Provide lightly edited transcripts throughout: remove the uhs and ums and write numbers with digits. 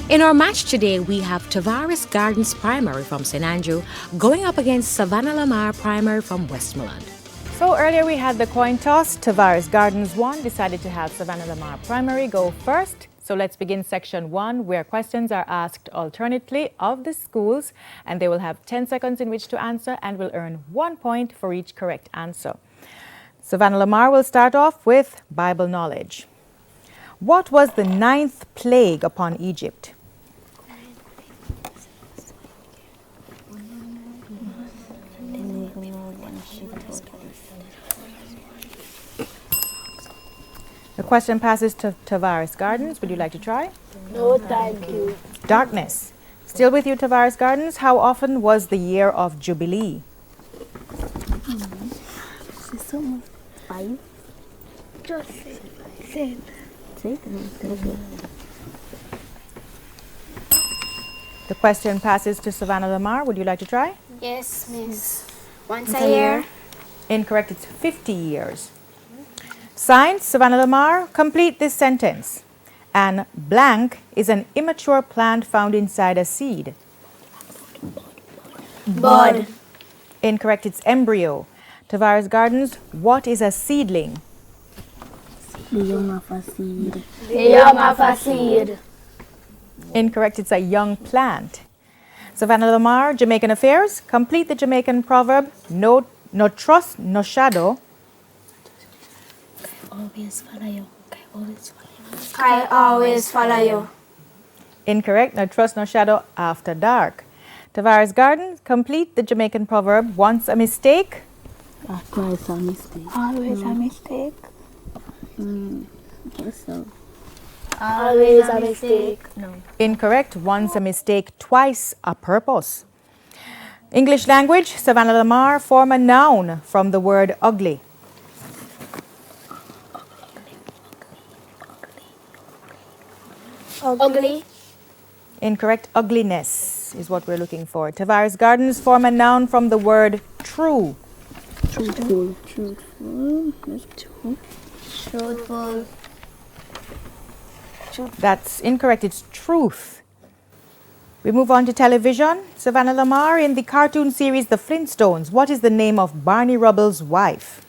In our match today, we have Tavares Gardens Primary from St. Andrew going up against Savanna-la-mar Primary from Westmoreland. So earlier we had the coin toss. Tavares Gardens won, decided to have Savanna-la-mar Primary go first. So let's begin section 1, where questions are asked alternately of the schools, and they will have 10 seconds in which to answer and will earn 1 point for each correct answer. Savanna-la-mar will start off with Bible knowledge. What was the 9th plague upon Egypt? The question passes to Tavares Gardens. Would you like to try? No, thank you. Darkness. Still with you, Tavares Gardens. How often was the year of Jubilee? 5. Just say. The question passes to Savanna-la-mar. Would you like to try? Yes, miss. Once a year. Incorrect. It's 50 years. Science, Savanna-la-mar. Complete this sentence. An blank is an immature plant found inside a seed. Bud. Incorrect. It's embryo. Tavares Gardens, what is a seedling? The young of a seed. The young of a seed. Incorrect. It's a young plant. Savanna-la-mar, Jamaican affairs. Complete the Jamaican proverb. No trust, no shadow. Always follow you. I always follow you. Incorrect. No trust, no shadow after dark. Tavares Gardens, complete the Jamaican proverb. Once a mistake. Twice a mistake. Always a mistake. Guess so. Always a mistake. No. Incorrect. Once a mistake, twice a purpose. English language, Savanna-la-mar, form a noun from the word ugly. Ugly. Incorrect. Ugliness is what we're looking for. Tavares Gardens, form a noun from the word true. Truthful. Truthful. Truthful. That's incorrect. It's truth. We move on to television. Savanna-la-mar, in the cartoon series The Flintstones, what is the name of Barney Rubble's wife?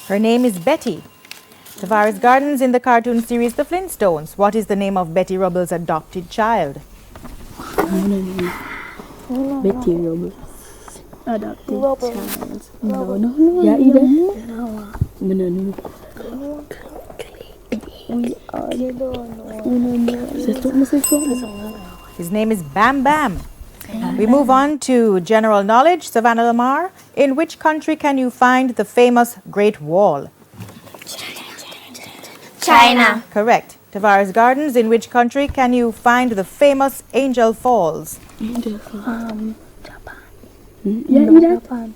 Her name is Betty. Tavares Gardens, in the cartoon series The Flintstones, what is the name of Betty Rubble's adopted child? Betty Robles. Adopted child. No. Yeah, either. His name is Bam Bam. We move on to general knowledge. Savanna-la-mar, in which country can you find the famous Great Wall? China. Correct. Tavares Gardens, in which country can you find the famous Angel Falls? Japan. Japan. Japan.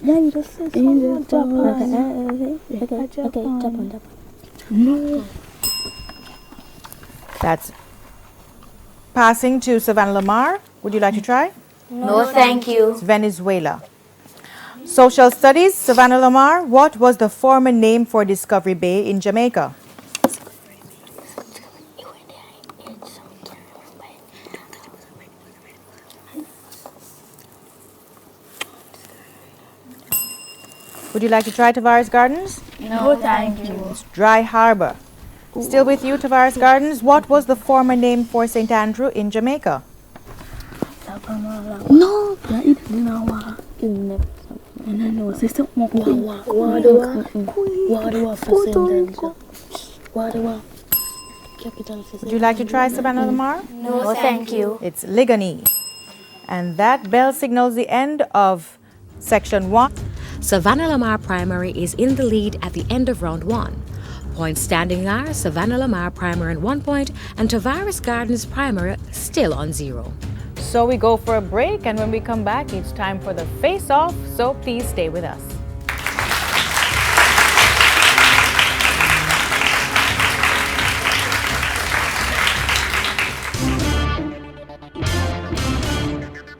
No. That's passing to Savanna-la-mar. Would you like to try? No, thank you. It's Venezuela. Social studies, Savanna-la-mar, what was the former name for Discovery Bay in Jamaica? Would you like to try Tavares Gardens? No, thank you. It's Dry Harbor. Still with you, Tavares Gardens, what was the former name for St. Andrew in Jamaica? No. Would you like to try Savanna-la-mar? No, thank you. It's Ligoni. And that bell signals the end of section 1. Savanna-la-mar Primary is in the lead at the end of round 1. Points standing are Savanna-la-mar Primary on 1 point and Tavares Gardens Primary still on 0. So we go for a break, and when we come back, it's time for the face-off, so please stay with us.